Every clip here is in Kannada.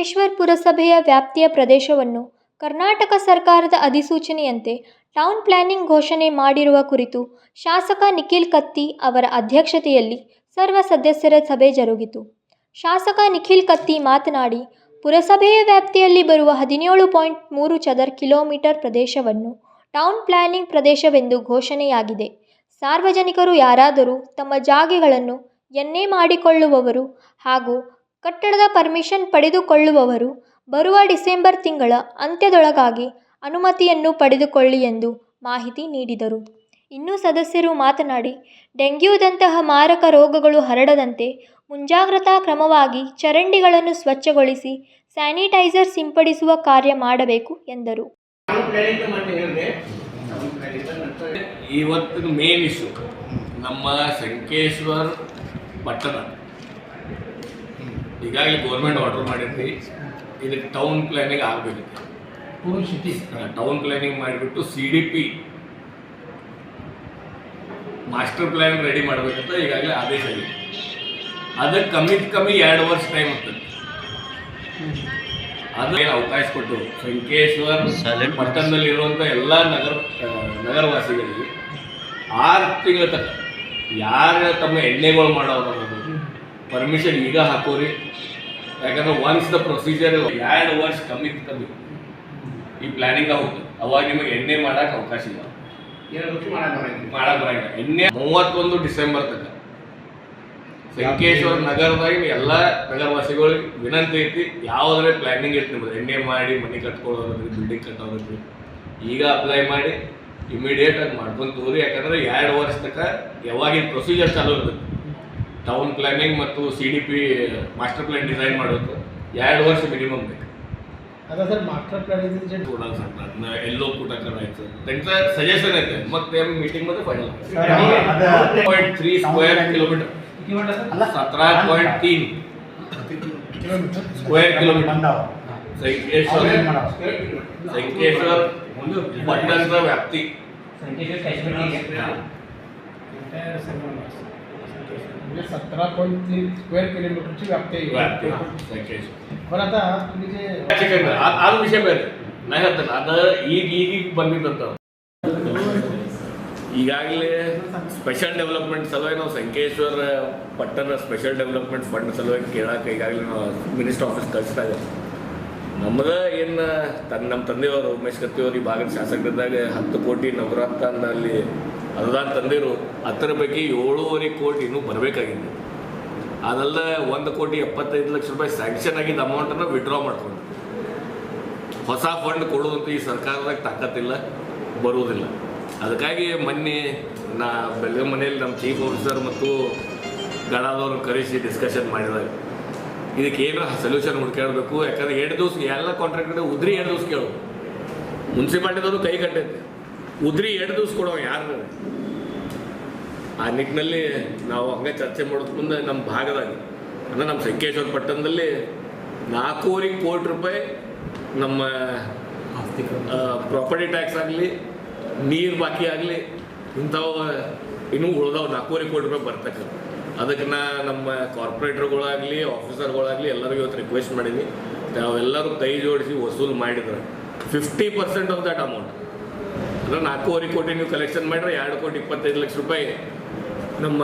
ಸಂಕೇಶ್ವರ ಪುರಸಭೆಯ ವ್ಯಾಪ್ತಿಯ ಪ್ರದೇಶವನ್ನು ಕರ್ನಾಟಕ ಸರ್ಕಾರದ ಅಧಿಸೂಚನೆಯಂತೆ ಟೌನ್ ಪ್ಲಾನಿಂಗ್ ಘೋಷಣೆ ಮಾಡಿರುವ ಕುರಿತು ಶಾಸಕ ನಿಖಿಲ್ ಕತ್ತಿ ಅವರ ಅಧ್ಯಕ್ಷತೆಯಲ್ಲಿ ಸರ್ವ ಸದಸ್ಯರ ಸಭೆ ಜರುಗಿತು. ಶಾಸಕ ನಿಖಿಲ್ ಕತ್ತಿ ಮಾತನಾಡಿ, ಪುರಸಭೆಯ ವ್ಯಾಪ್ತಿಯಲ್ಲಿ ಬರುವ 17.3 ಚದರ ಕಿಲೋಮೀಟರ್ ಪ್ರದೇಶವನ್ನು ಟೌನ್ ಪ್ಲಾನಿಂಗ್ ಪ್ರದೇಶವೆಂದು ಘೋಷಣೆಯಾಗಿದೆ. ಸಾರ್ವಜನಿಕರು ಯಾರಾದರೂ ತಮ್ಮ ಜಾಗೆಗಳನ್ನು ಎನ್ನೆ ಮಾಡಿಕೊಳ್ಳುವವರು ಹಾಗೂ ಕಟ್ಟಡದ ಪರ್ಮಿಷನ್ ಪಡೆದುಕೊಳ್ಳುವವರು ಬರುವ ಡಿಸೆಂಬರ್ ತಿಂಗಳ ಅಂತ್ಯದೊಳಗಾಗಿ ಅನುಮತಿಯನ್ನು ಪಡೆದುಕೊಳ್ಳಿ ಎಂದು ಮಾಹಿತಿ ನೀಡಿದರು. ಇನ್ನು ಸದಸ್ಯರು ಮಾತನಾಡಿ, ಡೆಂಗ್ಯೂದಂತಹ ಮಾರಕ ರೋಗಗಳು ಹರಡದಂತೆ ಮುಂಜಾಗ್ರತಾ ಕ್ರಮವಾಗಿ ಚರಂಡಿಗಳನ್ನು ಸ್ವಚ್ಛಗೊಳಿಸಿ ಸ್ಯಾನಿಟೈಸರ್ ಸಿಂಪಡಿಸುವ ಕಾರ್ಯ ಮಾಡಬೇಕು ಎಂದರು. ಇವತ್ತಿನ ಮೇನ್ ಇಶ್ಯೂ ನಮ್ಮ ಸಂಕೇಶ್ವರ ಪಟ್ಟಣ ಈಗಾಗಲೇ ಗೌರ್ಮೆಂಟ್ ಆರ್ಡರ್ ಮಾಡಿದ್ವಿ. ಇದಕ್ಕೆ ಟೌನ್ ಪ್ಲಾನಿಂಗ್ ಆಗಬೇಕು. ಟೌನ್ ಪ್ಲಾನಿಂಗ್ ಮಾಡಿಬಿಟ್ಟು CDP ಮಾಸ್ಟರ್ ಪ್ಲಾನ್ ರೆಡಿ ಮಾಡಬೇಕಂತ ಈಗಾಗಲೇ ಆದೇಶ ಆಗಿದೆ. ಅದಕ್ಕೆ ಕಮ್ಮಿ 2 ವರ್ಷ ಟೈಮ್ ಆಗ್ತದೆ. ಅದೇನು ಅವಕಾಶ ಕೊಟ್ಟು ಸಂಕೇಶ್ವರ ಪಟ್ಟಣದಲ್ಲಿರುವಂಥ ಎಲ್ಲ ನಗರವಾಸಿಗಳಿಗೆ 6 ತಿಂಗಳ ತನಕ ಯಾರು ತಮ್ಮ ಎಣ್ಣೆಗಳು ಮಾಡೋದು ಪರ್ಮಿಷನ್ ಈಗ ಹಾಕೋರಿ. ಯಾಕಂದ್ರೆ ಒನ್ಸ್ ದ ಪ್ರೊಸೀಜರ್ 2 ವರ್ಷ ಕಮ್ಮಿ ಈ ಪ್ಲಾನಿಂಗ್ ಹೋಗ್ತದೆ. ಅವಾಗ ನಿಮಗೆ ಎಣ್ಣೆ ಮಾಡೋಕೆ ಅವಕಾಶ ಇಲ್ಲ. ಮಾಡಕ್ಕೆ ಬರಂಗಿಲ್ಲ. ಎಣ್ಣೆ 31 ಡಿಸೆಂಬರ್ ತನಕ ಸಂಕೇಶ್ವರ ನಗರದಾಗ ಎಲ್ಲ ನಗರವಾಸಿಗಳಿಗೆ ವಿನಂತಿ ಐತಿ. ಯಾವುದೇ ಪ್ಲಾನಿಂಗ್ ಐತಿ ನಿಮ್ಮದು ಎಣ್ಣೆ ಮಾಡಿ ಮನೆ ಕಟ್ಕೊಳ್ಳೋದ್ರಿ, ಬಿಲ್ಡಿಂಗ್ ಕಟ್ಟೋದ್ರಿ, ಈಗ ಅಪ್ಲೈ ಮಾಡಿ ಇಮಿಡಿಯೇಟ್ ಆಗಿ ಮಾಡ್ಕೊಂಡು ತೋರಿ. ಯಾಕಂದ್ರೆ 2 ವರ್ಷ ತನಕ ಯಾವಾಗಿನ ಪ್ರೊಸೀಜರ್ ಚಾಲೂ ಇರ್ತದೆ. ಟೌನ್ ಪ್ಲಾನಿಂಗ್ ಮತ್ತು CDP ಮಾಸ್ಟರ್ ಪ್ಲಾನ್ ಡಿಸೈನ್ ಮಾಡೋದು 2 ವರ್ಷ ಮಿನಿಮಮ್ ಬೇಕು. ಅದ ಸರ್ ಮಾಸ್ಟರ್ ಪ್ಲಾನ್ ಕೊಡೋದು ಸರ್ ಅದನ್ನ ಎಲ್ಲೋ ಕೂಟಕರ ಆಯ್ತು त्यांचा ಸಜೆಷನ್ ಐತೆ. ಮತ್ತೆ ಮೀಟಿಂಗ್ मध्ये final 3 square kilometre 17.3 square kilometre Sankeshwar ಪಟ್ಟಣದ ವ್ಯಾಪ್ತಿ. म्हणजे 17.3 स्क्वेअर किलोमीटरची व्याप्ती संकೇಶ್ವರ. पण आता तुम्ही जे ಅದು ವಿಷಯ ಬೇರೆ ನಾ ಹೇಳ್ತೇನೆ. ಅದು ಈಗ ಬಂದಿದ್ದಂತ ಈಗಾಗಲೇ ಸ್ಪೆಷಲ್ ಡೆವಲಪ್ಮೆಂಟ್ ಸಲುವಾಗಿ ನಾವು ಸಂಕೇಶ್ವರ ಪಟ್ಟಣ ಸ್ಪೆಷಲ್ ಡೆವಲಪ್ಮೆಂಟ್ ಫಂಡ್ ಸಲುವಾಗಿ ಕೇಳಕ್ಕೆ ಈಗಾಗಲೇ ನಾವು ಮಿನಿಸ್ಟರ್ ಆಫೀಸ್ ಕಳಿಸ್ತಾ ಇದ್ದೀವಿ. ನಮ್ಮದು ಏನು ನಮ್ಮ ತಂದೆಯವರು ಉಮೇಶ್ ಕತ್ತಿಯವರು ಈ ಭಾಗದ ಶಾಸಕರಿದ್ದಾಗ 10 ಕೋಟಿ ನವರತ್ನ ಅಲ್ಲಿ ಅನುದಾನ ತಂದಿರು. 10 ಪೈಕಿ 7.5 ಕೋಟಿ ಇನ್ನೂ ಬರಬೇಕಾಗಿದೆ. ಅದೆಲ್ಲ 1,75,00,000 ರೂಪಾಯಿ ಸ್ಯಾಂಕ್ಷನ್ ಆಗಿದ್ದ ಅಮೌಂಟನ್ನು ವಿಡ್ರಾ ಮಾಡ್ಕೊಂಡು ಹೊಸ ಫಂಡ್ ಕೊಡೋದಂತ ಈ ಸರ್ಕಾರದಾಗ ತಾಕತ್ತಿಲ್ಲ, ಬರುವುದಿಲ್ಲ. ಅದಕ್ಕಾಗಿ ಮೊನ್ನೆ ನಾ ಬೆಳಗ್ಗೆ ಮನೆಯಲ್ಲಿ ನಮ್ಮ ಚೀಫ್ ಆಫೀಸರ್ ಮತ್ತು ಗಡಾದವ್ರನ್ನ ಕರೆಸಿ ಡಿಸ್ಕಷನ್ ಮಾಡಿದಾಗ ಇದಕ್ಕೆ ಏನೋ ಸೊಲ್ಯೂಷನ್ ಹುಡ್ಕಾಡಬೇಕು. ಯಾಕಂದ್ರೆ 2 ದಿವಸ ಎಲ್ಲ ಕಾಂಟ್ರಾಕ್ಟ್ ಉದ್ರಿ 2 ದಿವಸ ಕೇಳೋದು. ಮುನ್ಸಿಪಾಲ್ಟಿದವರು ಕೈ ಕಟ್ಟೈತೆ, ಉದ್ರಿ 2 ದಿವಸ ಕೊಡೋ ಯಾರು. ಆ ನಿಟ್ಟಿನಲ್ಲಿ ನಾವು ಹಂಗೆ ಚರ್ಚೆ ಮಾಡೋದು ಮುಂದೆ ನಮ್ಮ ಭಾಗದಾಗ ಅಂದರೆ ನಮ್ಮ ಸಂಕೇಶ್ವರ ಪಟ್ಟಣದಲ್ಲಿ 4.5 ಕೋಟಿ ರೂಪಾಯಿ ನಮ್ಮ ಪ್ರಾಪರ್ಟಿ ಟ್ಯಾಕ್ಸ್ ಆಗಲಿ, ನೀರು ಬಾಕಿ ಆಗಲಿ, ಇಂಥವು ಇನ್ನೂ ಉಳ್ದವು 4.5 ಕೋಟಿ ರೂಪಾಯಿ ಬರ್ತಕ್ಕಂಥ. ಅದಕ್ಕೆ ನಮ್ಮ ಕಾರ್ಪೊರೇಟರ್ಗಳಾಗಲಿ ಆಫೀಸರ್ಗಳಾಗಲಿ ಎಲ್ಲರಿಗೂ ಇವತ್ತು ರಿಕ್ವೆಸ್ಟ್ ಮಾಡೀನಿ. ನಾವೆಲ್ಲರೂ ಕೈ ಜೋಡಿಸಿ ವಸೂಲು ಮಾಡಿದ್ರೆ 50% ಆಫ್ ದಟ್ ಅಮೌಂಟ್ ಅಂದರೆ 4.5 ಕೋಟಿ ನೀವು ಕಲೆಕ್ಷನ್ ಮಾಡಿದ್ರೆ 2,25,00,000 ರೂಪಾಯಿ ನಮ್ಮ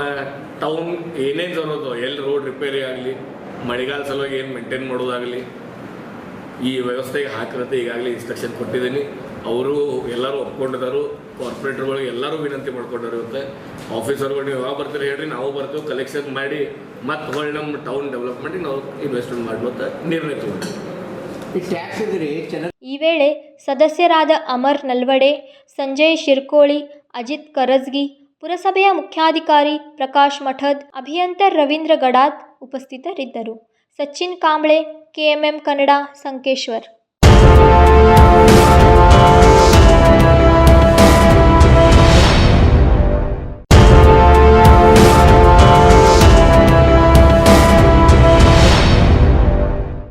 ಟೌನ್ ಏನೇನು ಜರೋದು ಎಲ್ಲಿ ರೋಡ್ ರಿಪೇರಿ ಆಗಲಿ, ಮಳೆಗಾಲ ಸಲುವಾಗಿ ಏನು ಮೇಂಟೈನ್ ಮಾಡೋದಾಗಲಿ ಈ ವ್ಯವಸ್ಥೆಗೆ ಹಾಕಿರುತ್ತೆ. ಈಗಾಗಲೇ ಇನ್ಸ್ಟ್ರಕ್ಷನ್ ಕೊಟ್ಟಿದ್ದೀನಿ. ಅವರು ಎಲ್ಲರೂ ಒಪ್ಕೊಂಡಿದ್ದಾರೆ. ಕಾರ್ಪೊರೇಟರ್ಗಳಿಗೆ ಎಲ್ಲರೂ ವಿನಂತಿ ಮಾಡ್ಕೊಂಡಾರೆ. ಇವತ್ತು ಆಫೀಸರ್ಗಳು ನೀವು ಯಾವಾಗ ಬರ್ತೀರಿ ಹೇಳ್ರಿ, ನಾವು ಬರ್ತೀವಿ, ಕಲೆಕ್ಷನ್ ಮಾಡಿ ಮತ್ತೆ ಹೊಳ್ಳಿ ನಮ್ಮ ಟೌನ್ ಡೆವಲಪ್ಮೆಂಟಿಗೆ ನಾವು ಇನ್ವೆಸ್ಟ್ಮೆಂಟ್ ಮಾಡುವಂಥ ನಿರ್ಣಯ ತಗೊಂಡು. ಈ ವೇಳೆ ಸದಸ್ಯರಾದ ಅಮರ್ ನಲ್ವಡೆ, ಸಂಜಯ್ ಶಿರ್ಕೋಳಿ, ಅಜಿತ್ ಕರಜ್ಗಿ, ಪುರಸಭೆಯ ಮುಖ್ಯಾಧಿಕಾರಿ ಪ್ರಕಾಶ್ ಮಠದ್, ಅಭಿಯಂತರ ರವೀಂದ್ರ ಗಡಾದ್ ಉಪಸ್ಥಿತರಿದ್ದರು. ಸಚಿನ್ ಕಾಂಬ್ಳೆ, KMM ಕನ್ನಡ, ಸಂಕೇಶ್ವರ್.